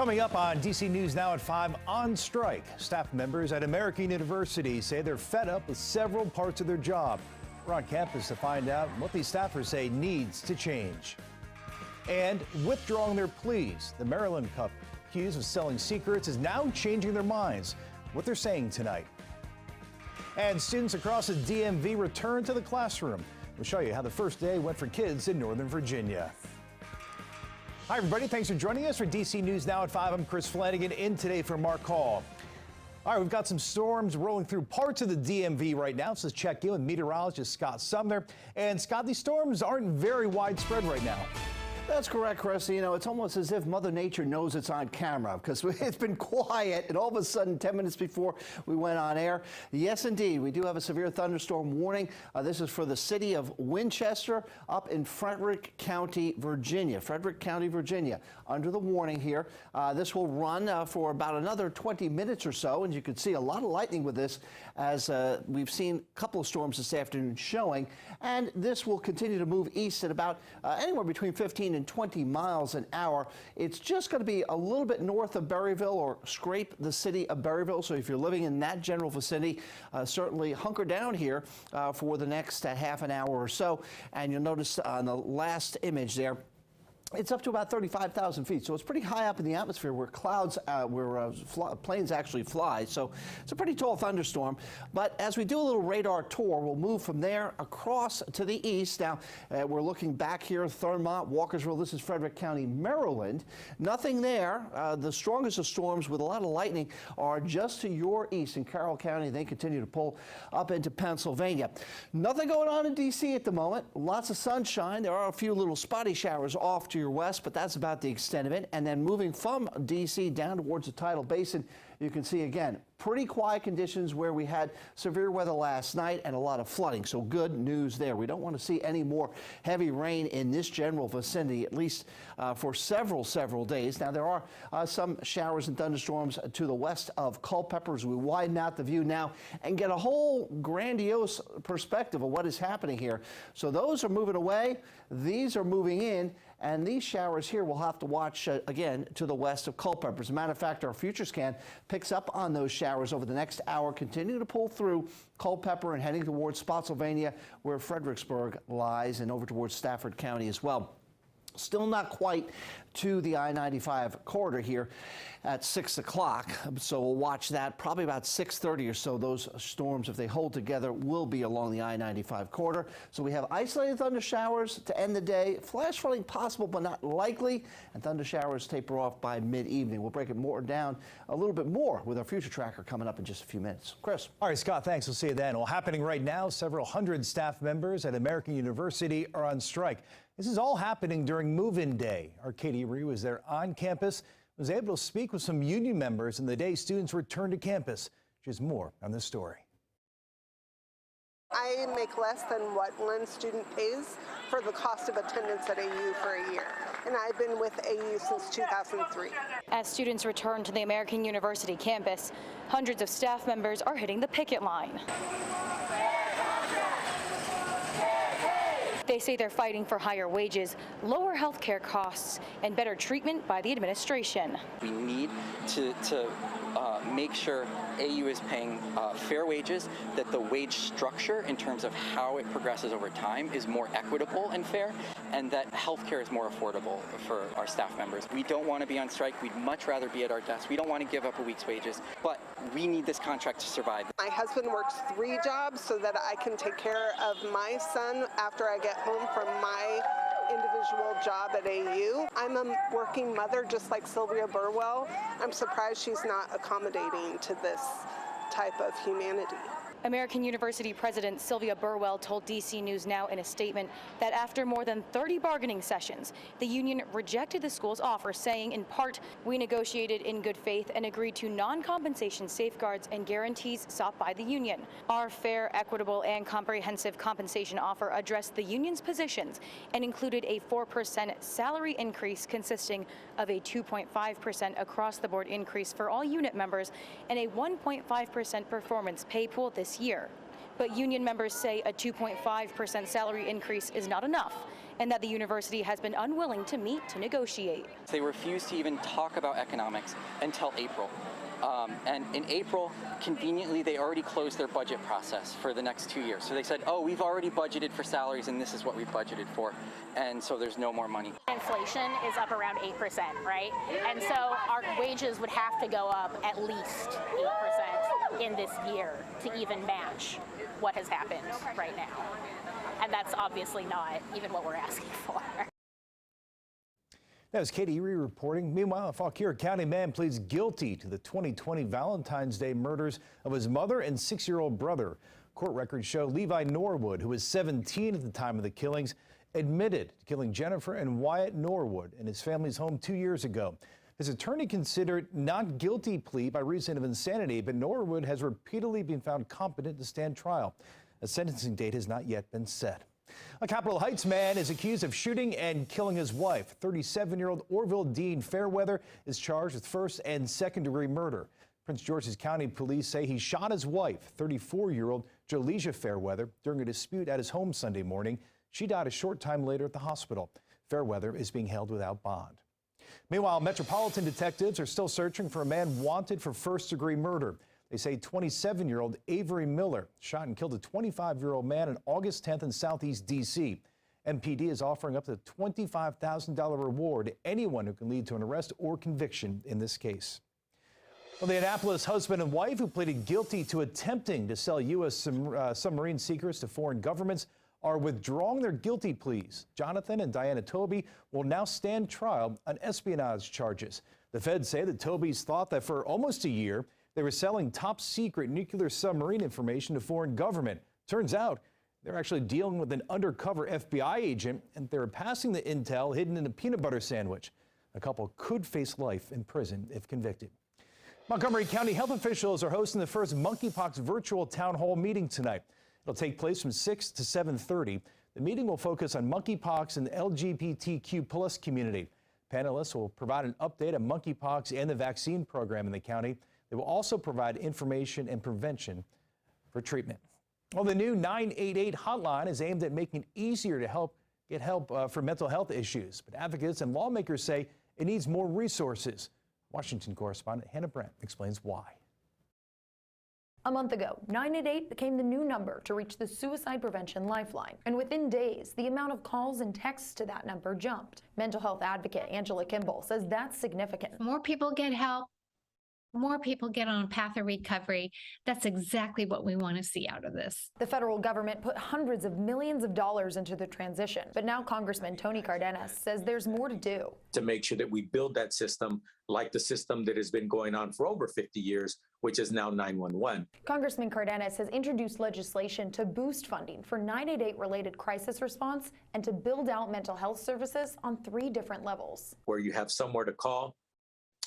Coming up on DC News Now at 5, on strike. Staff members at American University say they're fed up with several parts of their job. We're on campus to find out what these staffers say needs to change. And withdrawing their pleas. The Maryland couple accused of selling secrets is now changing their minds. What they're saying tonight. And students across the DMV return to the classroom. We'll show you how the first day went for kids in Northern Virginia. Hi, everybody. Thanks for joining us for DC News Now at 5. I'm Chris Flanagan, in today for Mark Hall. All right, we've got some storms rolling through parts of the DMV right now. So let's check in with meteorologist Scott Sumner. And Scott, these storms aren't very widespread right now. That's correct, Chris. You know, it's almost as if Mother Nature knows it's on camera because it's been quiet and all of a sudden 10 minutes before we went on air. Yes, indeed, we do have a severe thunderstorm warning. This is for the city of Winchester up in Frederick County, Virginia. Under the warning here. This will run for about another 20 minutes or so. And you can see a lot of lightning with this as we've seen a couple of storms this afternoon showing. And this will continue to move east at about anywhere between 15 and 20 miles an hour. It's just going to be a little bit north of Berryville or scrape the city of Berryville. So if you're living in that general vicinity, certainly hunker down here for the next half an hour or so. And you'll notice on the last image there, it's up to about 35,000 feet, so it's pretty high up in the atmosphere where clouds, planes actually fly. So it's a pretty tall thunderstorm. But as we do a little radar tour, we'll move from there across to the east. Now, we're looking back here, Thurmont, Walkersville. This is Frederick County, Maryland. Nothing there. The strongest of storms with a lot of lightning are just to your east in Carroll County. They continue to pull up into Pennsylvania. Nothing going on in D.C. at the moment. Lots of sunshine. There are a few little spotty showers off to your west, but that's about the extent of it. And then moving from D.C. down towards the Tidal Basin, you can see again pretty quiet conditions where we had severe weather last night and a lot of flooding. So good news there. We don't want to see any more heavy rain in this general vicinity, at least for several days. Now there are some showers and thunderstorms to the west of Culpeper as we widen out the view now and get a whole grandiose perspective of what is happening here. So those are moving away. These are moving in. And these showers here we'll have to watch again to the west of Culpeper. As a matter of fact, our future scan picks up on those showers over the next hour, continue to pull through Culpeper and heading towards Spotsylvania, where Fredericksburg lies, and over towards Stafford County as well. Still not quite to the I-95 corridor here at 6 o'clock. So we'll watch that probably about 6:30 or so. Those storms, if they hold together, will be along the I-95 corridor. So we have isolated thunder showers to end the day. Flash flooding possible, but not likely. And thunder showers taper off by mid-evening. We'll break it more down a little bit more with our future tracker coming up in just a few minutes. Chris. All right, Scott, thanks. We'll see you then. Well, happening right now, several hundred staff members at American University are on strike. This is all happening during move-in day. Our Katie Ree was there on campus, was able to speak with some union members in the day students returned to campus. She has more on this story. I make less than what one student pays for the cost of attendance at AU for a year. And I've been with AU since 2003. As students return to the American University campus, hundreds of staff members are hitting the picket line. They say they're fighting for higher wages, lower health care costs, and better treatment by the administration. We need to make sure AU is paying fair wages, that the wage structure in terms of how it progresses over time is more equitable and fair, and that health care is more affordable for our staff members. We don't want to be on strike. We'd much rather be at our desks. We don't want to give up a week's wages, but we need this contract to survive. My husband works 3 jobs so that I can take care of my son after I get home from my individual job at AU. I'm a working mother just like Sylvia Burwell. I'm surprised she's not accommodating to this type of humanity. American University President Sylvia Burwell told DC News Now in a statement that after more than 30 bargaining sessions, the union rejected the school's offer, saying in part, "We negotiated in good faith and agreed to non-compensation safeguards and guarantees sought by the union. Our fair, equitable, and comprehensive compensation offer addressed the union's positions and included a 4% salary increase consisting of a 2.5% across-the-board increase for all unit members and a 1.5% performance pay pool this year. But union members say a 2.5% salary increase is not enough and that the university has been unwilling to meet to negotiate. They refused to even talk about economics until April. And in April, conveniently, they already closed their budget process for the next 2 years. So they said, oh, we've already budgeted for salaries, and this is what we've budgeted for. And so there's no more money. Inflation is up around 8%, right? And so our wages would have to go up at least 8% in this year to even match what has happened right now. And that's obviously not even what we're asking for. That was Katie Erie reporting. Meanwhile, a Fauquier County man pleads guilty to the 2020 Valentine's Day murders of his mother and 6-year-old brother. Court records show Levi Norwood, who was 17 at the time of the killings, admitted to killing Jennifer and Wyatt Norwood in his family's home 2 years ago. His attorney considered not guilty plea by reason of insanity, but Norwood has repeatedly been found competent to stand trial. A sentencing date has not yet been set. A Capitol Heights man is accused of shooting and killing his wife. 37-year-old Orville Dean Fairweather is charged with first and second-degree murder. Prince George's County police say he shot his wife, 34-year-old Jolesia Fairweather, during a dispute at his home Sunday morning. She died a short time later at the hospital. Fairweather is being held without bond. Meanwhile, Metropolitan detectives are still searching for a man wanted for first-degree murder. They say 27-year-old Avery Miller shot and killed a 25-year-old man on August 10th in Southeast D.C. MPD is offering up to a $25,000 reward to anyone who can lead to an arrest or conviction in this case. Well, the Annapolis husband and wife who pleaded guilty to attempting to sell U.S. submarine secrets to foreign governments are withdrawing their guilty pleas. Jonathan and Diana Toby will now stand trial on espionage charges. The feds say that Toby's thought that for almost a year, they were selling top-secret nuclear submarine information to foreign government. Turns out they're actually dealing with an undercover FBI agent, and they're passing the intel hidden in a peanut butter sandwich. The couple could face life in prison if convicted. Montgomery County health officials are hosting the first monkeypox virtual town hall meeting tonight. It'll take place from 6 to 7:30. The meeting will focus on monkeypox and the LGBTQ+ community. Panelists will provide an update on monkeypox and the vaccine program in the county. They will also provide information and prevention for treatment. Well, the new 988 hotline is aimed at making it easier to get help for mental health issues. But advocates and lawmakers say it needs more resources. Washington correspondent Hannah Brandt explains why. A month ago, 988 became the new number to reach the suicide prevention lifeline. And within days, the amount of calls and texts to that number jumped. Mental health advocate Angela Kimball says that's significant. More people get help. More people get on a path of recovery. That's exactly what we want to see out of this. The federal government put hundreds of millions of dollars into the transition, but now Congressman Tony Cardenas says there's more to do. To make sure that we build that system like the system that has been going on for over 50 years, which is now 911. Congressman Cardenas has introduced legislation to boost funding for 988-related crisis response and to build out mental health services on 3 different levels. Where you have somewhere to call,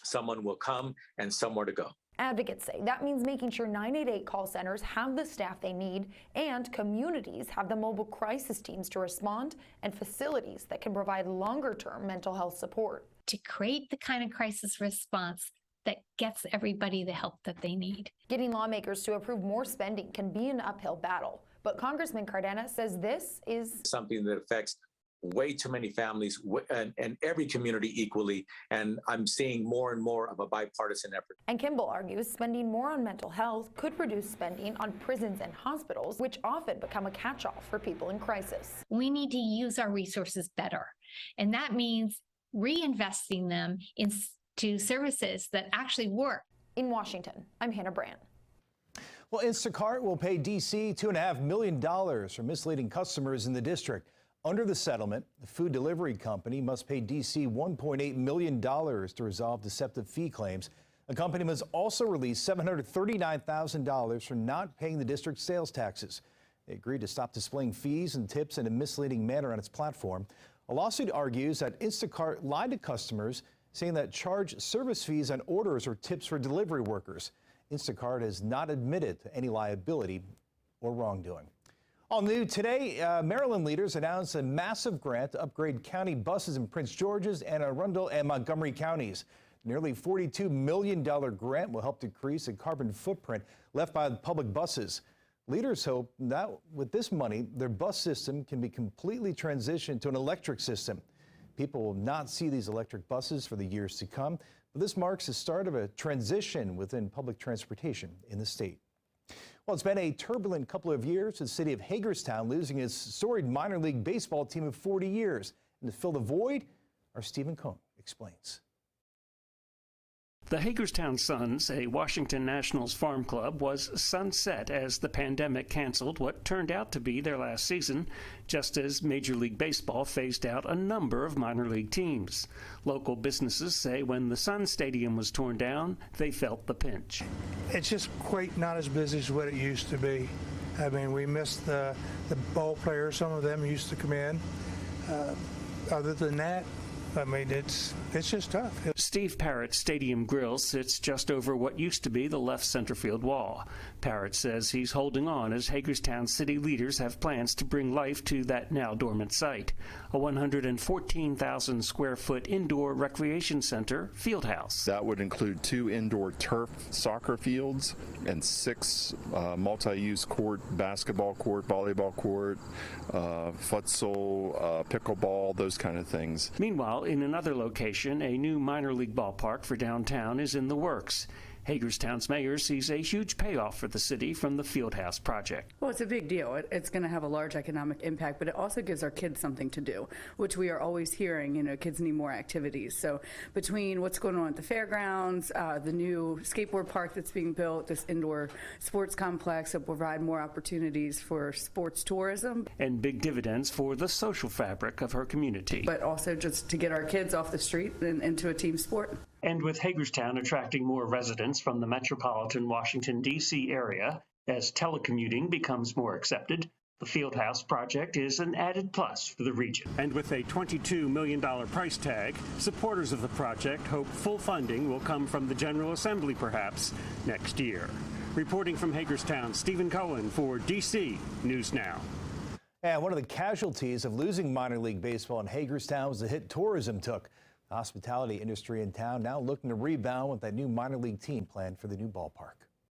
someone will come, and somewhere to go. Advocates say that means making sure 988 call centers have the staff they need and communities have the mobile crisis teams to respond and facilities that can provide longer-term mental health support. To create the kind of crisis response that gets everybody the help that they need. Getting lawmakers to approve more spending can be an uphill battle, but Congressman Cardenas says this is something that affects way too many families and every community equally, and I'm seeing more and more of a bipartisan effort. And Kimball argues spending more on mental health could reduce spending on prisons and hospitals, which often become a catch-all for people in crisis. We need to use our resources better, and that means reinvesting them into services that actually work. In Washington, I'm Hannah Brandt. Well, Instacart will pay D.C. $2.5 million for misleading customers in the district. Under the settlement, the food delivery company must pay D.C. $1.8 million to resolve deceptive fee claims. The company must also release $739,000 for not paying the district's sales taxes. They agreed to stop displaying fees and tips in a misleading manner on its platform. A lawsuit argues that Instacart lied to customers, saying that charged service fees on orders or tips for delivery workers. Instacart has not admitted to any liability or wrongdoing. All new today, Maryland leaders announced a massive grant to upgrade county buses in Prince George's, Anne Arundel, and Montgomery counties. Nearly $42 million grant will help decrease the carbon footprint left by public buses. Leaders hope that with this money, their bus system can be completely transitioned to an electric system. People will not see these electric buses for the years to come, but this marks the start of a transition within public transportation in the state. Well, it's been a turbulent couple of years, the city of Hagerstown losing its storied minor league baseball team of 40 years. And to fill the void, our Stephen Cohn explains. The Hagerstown Suns, a Washington Nationals farm club, was sunset as the pandemic canceled what turned out to be their last season, just as Major League Baseball phased out a number of minor league teams. Local businesses say when the Sun Stadium was torn down, they felt the pinch. It's just quite not as busy as what it used to be. I mean, we missed the ball players. Some of them used to come in. Other than that, I mean, it's just tough. Steve Parrott's Stadium Grill sits just over what used to be the left center field wall. Parrott says he's holding on as Hagerstown city leaders have plans to bring life to that now dormant site, a 114,000 square foot indoor recreation center field house. That would include 2 indoor turf soccer fields and 6 multi-use court, basketball court, volleyball court, futsal, pickleball, those kind of things. Meanwhile, in another location, a new minor league ballpark for downtown is in the works. Hagerstown's mayor sees a huge payoff for the city from the Fieldhouse project. Well, it's a big deal. It's going to have a large economic impact, but it also gives our kids something to do, which we are always hearing, kids need more activities. So between what's going on at the fairgrounds, the new skateboard park that's being built, this indoor sports complex that will provide more opportunities for sports tourism. And big dividends for the social fabric of her community. But also just to get our kids off the street and into a team sport. And with Hagerstown attracting more residents from the metropolitan Washington, D.C. area, as telecommuting becomes more accepted, the Fieldhouse project is an added plus for the region. And with a $22 million price tag, supporters of the project hope full funding will come from the General Assembly perhaps next year. Reporting from Hagerstown, Stephen Cohen for D.C. News Now. And one of the casualties of losing minor league baseball in Hagerstown was the hit tourism took. The hospitality industry in town now looking to rebound with that new minor league team planned for the new ballpark.